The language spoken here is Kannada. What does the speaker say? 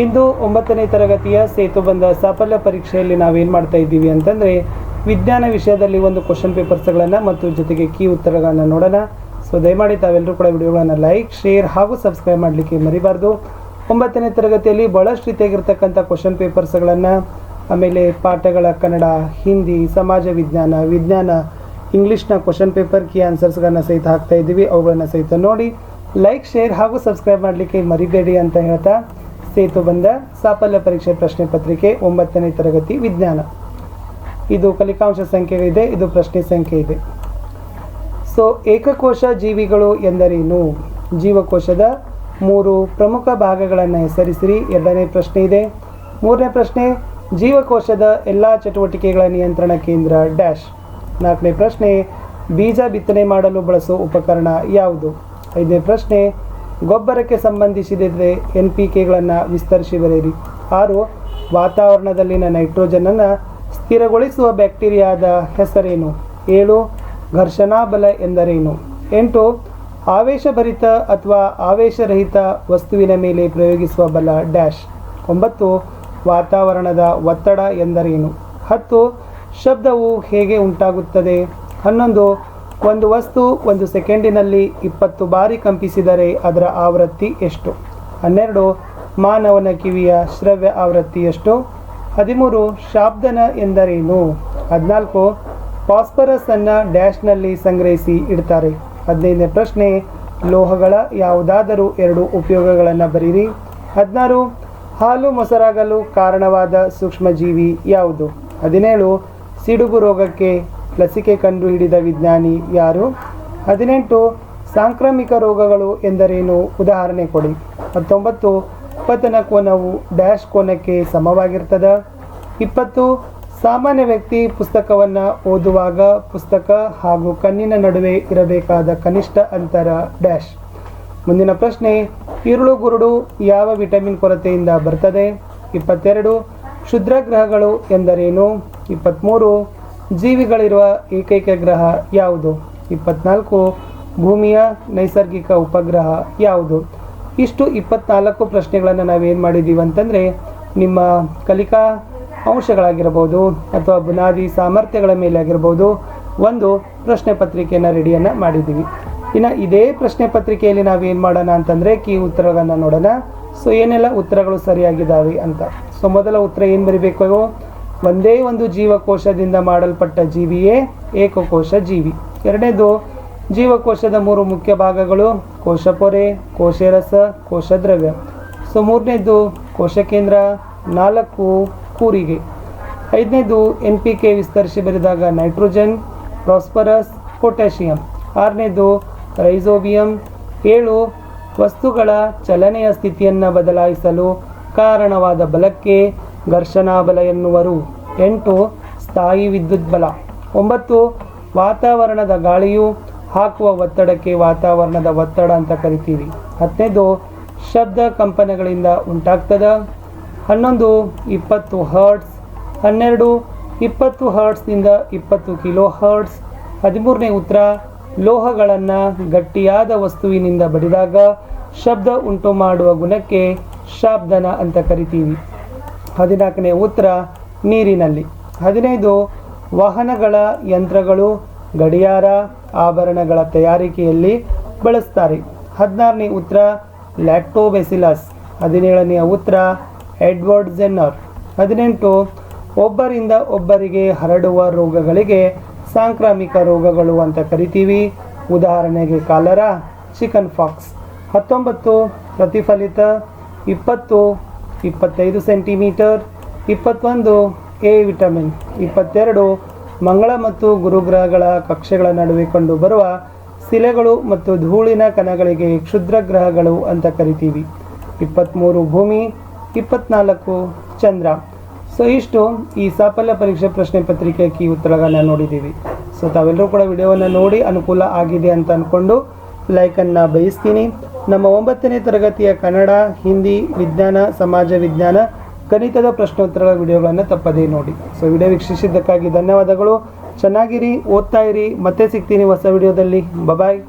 ಇಂದು 9ನೇ ತರಗತಿಯ ಸೇತುಬಂಧ ಸಾಫಲ್ಯ ಪರೀಕ್ಷೆಯಲ್ಲಿ ನಾವೇನು ಮಾಡ್ತಾ ಇದ್ದೀವಿ ಅಂತಂದರೆ ವಿಜ್ಞಾನ ವಿಷಯದಲ್ಲಿ ಒಂದು ಕ್ವಶನ್ ಪೇಪರ್ಸ್ಗಳನ್ನು ಮತ್ತು ಜೊತೆಗೆ ಕೀ ಉತ್ತರಗಳನ್ನು ನೋಡೋಣ. ಸೊ ದಯಮಾಡಿ ತಾವೆಲ್ಲರೂ ಕೂಡ ವಿಡಿಯೋಗಳನ್ನು ಲೈಕ್, ಶೇರ್ ಹಾಗೂ ಸಬ್ಸ್ಕ್ರೈಬ್ ಮಾಡಲಿಕ್ಕೆ ಮರಿಬಾರ್ದು. 9ನೇ ತರಗತಿಯಲ್ಲಿ ಭಾಳಷ್ಟು ರೀತಿಯಾಗಿರ್ತಕ್ಕಂಥ ಕ್ವಶನ್ ಪೇಪರ್ಸ್ಗಳನ್ನು, ಆಮೇಲೆ ಪಾಠಗಳ ಕನ್ನಡ, ಹಿಂದಿ, ಸಮಾಜ ವಿಜ್ಞಾನ, ಇಂಗ್ಲೀಷ್ನ ಕ್ವಶನ್ ಪೇಪರ್ ಕೀ ಆನ್ಸರ್ಸ್ಗಳನ್ನು ಸಹಿತ ಹಾಕ್ತಾ ಇದ್ದೀವಿ. ಅವುಗಳನ್ನು ಸಹಿತ ನೋಡಿ ಲೈಕ್, ಶೇರ್ ಹಾಗೂ ಸಬ್ಸ್ಕ್ರೈಬ್ ಮಾಡಲಿಕ್ಕೆ ಮರಿಬೇಡಿ ಅಂತ ಹೇಳ್ತಾ ಸೇತುಬಂಧ ಸಾಫಲ್ಯ ಪರೀಕ್ಷೆ ಪ್ರಶ್ನೆ ಪತ್ರಿಕೆ 9ನೇ ತರಗತಿ ವಿಜ್ಞಾನ. ಇದು ಕಲಿಕಾಂಶ ಸಂಖ್ಯೆ ಇದೆ, ಇದು ಪ್ರಶ್ನೆ ಸಂಖ್ಯೆ ಇದೆ. ಸೊ ಏಕಕೋಶ ಜೀವಿಗಳು ಎಂದರೇನು? ಜೀವಕೋಶದ 3 ಪ್ರಮುಖ ಭಾಗಗಳನ್ನು ಹೆಸರಿಸಿರಿ. 2ನೇ ಪ್ರಶ್ನೆ ಇದೆ. 3ನೇ ಪ್ರಶ್ನೆ, ಜೀವಕೋಶದ ಎಲ್ಲ ಚಟುವಟಿಕೆಗಳ ನಿಯಂತ್ರಣ ಕೇಂದ್ರ ಡ್ಯಾಶ್. 4ನೇ ಪ್ರಶ್ನೆ, ಬೀಜ ಬಿತ್ತನೆ ಮಾಡಲು ಬಳಸುವ ಉಪಕರಣ ಯಾವುದು? 5ನೇ ಪ್ರಶ್ನೆ, ಗೊಬ್ಬರಕ್ಕೆ ಸಂಬಂಧಿಸಿದರೆ NPKಗಳನ್ನು ವಿಸ್ತರಿಸಿ ಬರೆಯಿರಿ. 6, ವಾತಾವರಣದಲ್ಲಿನ ನೈಟ್ರೋಜನನ್ನು ಸ್ಥಿರಗೊಳಿಸುವ ಬ್ಯಾಕ್ಟೀರಿಯಾದ ಹೆಸರೇನು? 7, ಘರ್ಷಣಾ ಬಲ ಎಂದರೇನು? 8, ಆವೇಶಭರಿತ ಅಥವಾ ಆವೇಶರಹಿತ ವಸ್ತುವಿನ ಮೇಲೆ ಪ್ರಯೋಗಿಸುವ ಬಲ ಡ್ಯಾಶ್. 9, ವಾತಾವರಣದ ಒತ್ತಡ ಎಂದರೇನು? 10, ಶಬ್ದವು ಹೇಗೆ ಉಂಟಾಗುತ್ತದೆ? 11, ಒಂದು ವಸ್ತು 1 ಸೆಕೆಂಡಿನಲ್ಲಿ 20 ಬಾರಿ ಕಂಪಿಸಿದರೆ ಅದರ ಆವೃತ್ತಿ ಎಷ್ಟು? 12, ಮಾನವನ ಕಿವಿಯ ಶ್ರವ್ಯ ಆವೃತ್ತಿ ಎಷ್ಟು? 13, ಶಾಬ್ದನ ಎಂದರೇನು? 14, ಫಾಸ್ಫರಸ್ ಅನ್ನು ಡ್ಯಾಶ್ನಲ್ಲಿ ಸಂಗ್ರಹಿಸಿ ಇಡ್ತಾರೆ. 15ನೇ ಪ್ರಶ್ನೆ, ಲೋಹಗಳ ಯಾವುದಾದರೂ 2 ಉಪಯೋಗಗಳನ್ನು ಬರೀರಿ. 16, ಹಾಲು ಮೊಸರಾಗಲು ಕಾರಣವಾದ ಸೂಕ್ಷ್ಮಜೀವಿ ಯಾವುದು? 17, ಸಿಡುಬು ರೋಗಕ್ಕೆ ಲಸಿಕೆ ಕಂಡುಹಿಡಿದ ವಿಜ್ಞಾನಿ ಯಾರು? 18, ಸಾಂಕ್ರಾಮಿಕ ರೋಗಗಳು ಎಂದರೇನು? ಉದಾಹರಣೆ ಕೊಡಿ. 19, ಪತನ ಕೋನವು ಡ್ಯಾಶ್ ಕೋನಕ್ಕೆ ಸಮವಾಗಿರ್ತದೆ. 20, ಸಾಮಾನ್ಯ ವ್ಯಕ್ತಿ ಪುಸ್ತಕವನ್ನು ಓದುವಾಗ ಪುಸ್ತಕ ಹಾಗೂ ಕಣ್ಣಿನ ನಡುವೆ ಇರಬೇಕಾದ ಕನಿಷ್ಠ ಅಂತರ ಡ್ಯಾಶ್. ಮುಂದಿನ ಪ್ರಶ್ನೆ, ಇರುಳು ಗುರುಡು ಯಾವ ವಿಟಮಿನ್ ಕೊರತೆಯಿಂದ ಬರ್ತದೆ? 22, ಕ್ಷುದ್ರಗ್ರಹಗಳು ಎಂದರೇನು? 23, ಜೀವಿಗಳಿರುವ ಏಕೈಕ ಗ್ರಹ ಯಾವುದು? 24, ಭೂಮಿಯ ನೈಸರ್ಗಿಕ ಉಪಗ್ರಹ ಯಾವುದು? ಇಷ್ಟು 24 ಪ್ರಶ್ನೆಗಳನ್ನು ನಾವೇನು ಮಾಡಿದ್ದೀವಿ ಅಂತಂದರೆ ನಿಮ್ಮ ಕಲಿಕಾ ಅಂಶಗಳಾಗಿರ್ಬೋದು ಅಥವಾ ಬುನಾದಿ ಸಾಮರ್ಥ್ಯಗಳ ಮೇಲೆ ಆಗಿರ್ಬೋದು ಒಂದು ಪ್ರಶ್ನೆ ಪತ್ರಿಕೆಯನ್ನು ರೆಡಿಯನ್ನು ಮಾಡಿದ್ದೀವಿ. ಇನ್ನು ಇದೇ ಪ್ರಶ್ನೆ ಪತ್ರಿಕೆಯಲ್ಲಿ ನಾವೇನು ಮಾಡೋಣ ಅಂತಂದರೆ ಕೀ ಉತ್ತರಗಳನ್ನು ನೋಡೋಣ. ಸೊ ಏನೆಲ್ಲ ಉತ್ತರಗಳು ಸರಿಯಾಗಿದ್ದಾವೆ ಅಂತ. ಸೊ ಮೊದಲ ಉತ್ತರ ಏನು ಬರೀಬೇಕು? ಒಂದೇ ಒಂದು ಜೀವಕೋಶದಿಂದ ಮಾಡಲ್ಪಟ್ಟ ಜೀವಿಯೇ ಏಕಕೋಶ ಜೀವಿ. 2ನೇದು, ಜೀವಕೋಶದ 3 ಮುಖ್ಯ ಭಾಗಗಳು ಕೋಶಪೊರೆ, ಕೋಶರಸ, ಕೋಶದ್ರವ್ಯ. ಸೊ 3ನೇದು ಕೋಶಕೇಂದ್ರ, 4 ಕೂರಿಗೆ. 5ನೇದು NPK ವಿಸ್ತರಿಸಿ ಬರೆದಾಗ ನೈಟ್ರೋಜನ್, ಫಾಸ್ಫರಸ್, ಪೊಟ್ಯಾಷಿಯಂ. 6ನೇದು ರೈಸೋಬಿಯಂ. 7, ವಸ್ತುಗಳ ಚಲನೆಯ ಸ್ಥಿತಿಯನ್ನು ಬದಲಾಯಿಸಲು ಕಾರಣವಾದ ಬಲಕ್ಕೆ ಘರ್ಷಣಾ ಬಲ ಎನ್ನುವರು. 8, ಸ್ಥಾಯಿ ವಿದ್ಯುತ್ ಬಲ. 9, ವಾತಾವರಣದ ಗಾಳಿಯು ಹಾಕುವ ಒತ್ತಡಕ್ಕೆ ವಾತಾವರಣದ ಒತ್ತಡ ಅಂತ ಕರಿತೀವಿ. 10ನೇದು, ಶಬ್ದ ಕಂಪನಗಳಿಂದ ಉಂಟಾಗ್ತದೆ. 11, 20 ಹರ್ಟ್ಸ್. 12, 20 ಹರ್ಟ್ಸ್ನಿಂದ 20 ಕಿಲೋ ಹರ್ಟ್ಸ್. 13ನೇ ಉತ್ತರ, ಲೋಹಗಳನ್ನು ಗಟ್ಟಿಯಾದ ವಸ್ತುವಿನಿಂದ ಬಡಿದಾಗ ಶಬ್ದ ಉಂಟು ಮಾಡುವ ಗುಣಕ್ಕೆ ಶಾಬ್ದನ ಅಂತ ಕರಿತೀವಿ. 14ನೇ ಉತ್ತರ, ನೀರಿನಲ್ಲಿ. 15, ವಾಹನಗಳ ಯಂತ್ರಗಳು, ಗಡಿಯಾರ, ಆಭರಣಗಳ ತಯಾರಿಕೆಯಲ್ಲಿ ಬಳಸ್ತಾರೆ. 16ನೇ ಉತ್ತರ, ಲ್ಯಾಕ್ಟೋಬೆಸಿಲಸ್. 17ನೇ ಉತ್ತರ, ಎಡ್ವರ್ಡ್ ಜೆನ್ನರ್. 18, ಒಬ್ಬರಿಂದ ಒಬ್ಬರಿಗೆ ಹರಡುವ ರೋಗಗಳಿಗೆ ಸಾಂಕ್ರಾಮಿಕ ರೋಗಗಳು ಅಂತ ಕರಿತೀವಿ. ಉದಾಹರಣೆಗೆ ಕಾಲರಾ, ಚಿಕನ್ ಫಾಕ್ಸ್. 19, ಪ್ರತಿಫಲಿತ. 20, 25 ಸೆಂಟಿಮೀಟರ್. 21, A vitamin. 22, ಮಂಗಳ ಮತ್ತು ಗುರುಗ್ರಹಗಳ ಕಕ್ಷೆಗಳ ನಡುವೆ ಕಂಡು ಬರುವ ಶಿಲೆಗಳು ಮತ್ತು ಧೂಳಿನ ಕಣಗಳಿಗೆ ಕ್ಷುದ್ರಗ್ರಹಗಳು ಅಂತ ಕರಿತೀವಿ. 23, ಭೂಮಿ. 24, ಚಂದ್ರ. ಸೊ ಇಷ್ಟು ಈ ಸಾಫಲ್ಯ ಪರೀಕ್ಷೆ ಪ್ರಶ್ನೆ ಪತ್ರಿಕೆ ಕೀ ಉತ್ತರಗಳನ್ನ ನೋಡಿದ್ದೀವಿ. ಸೊ ತಾವೆಲ್ಲರೂ ಕೂಡ ವಿಡಿಯೋವನ್ನು ನೋಡಿ ಅನುಕೂಲ ಆಗಿದೆ ಅಂತ ಅಂದ್ಕೊಂಡು ಲೈಕನ್ನು ಬಯಸ್ತೀನಿ. ನಮ್ಮ 9ನೇ ತರಗತಿಯ ಕನ್ನಡ, ಹಿಂದಿ, ವಿಜ್ಞಾನ, ಸಮಾಜ ವಿಜ್ಞಾನ, ಗಣಿತದ ಪ್ರಶ್ನೋತ್ತರಗಳ ವಿಡಿಯೋಗಳನ್ನು ತಪ್ಪದೇ ನೋಡಿ. ಸೊ ವಿಡಿಯೋ ವೀಕ್ಷಿಸಿದ್ದಕ್ಕಾಗಿ ಧನ್ಯವಾದಗಳು. ಚೆನ್ನಾಗಿರಿ, ಓದ್ತಾ ಇರಿ. ಮತ್ತೆ ಸಿಗ್ತೀನಿ ಹೊಸ ವಿಡಿಯೋದಲ್ಲಿ. ಬಾಯ್.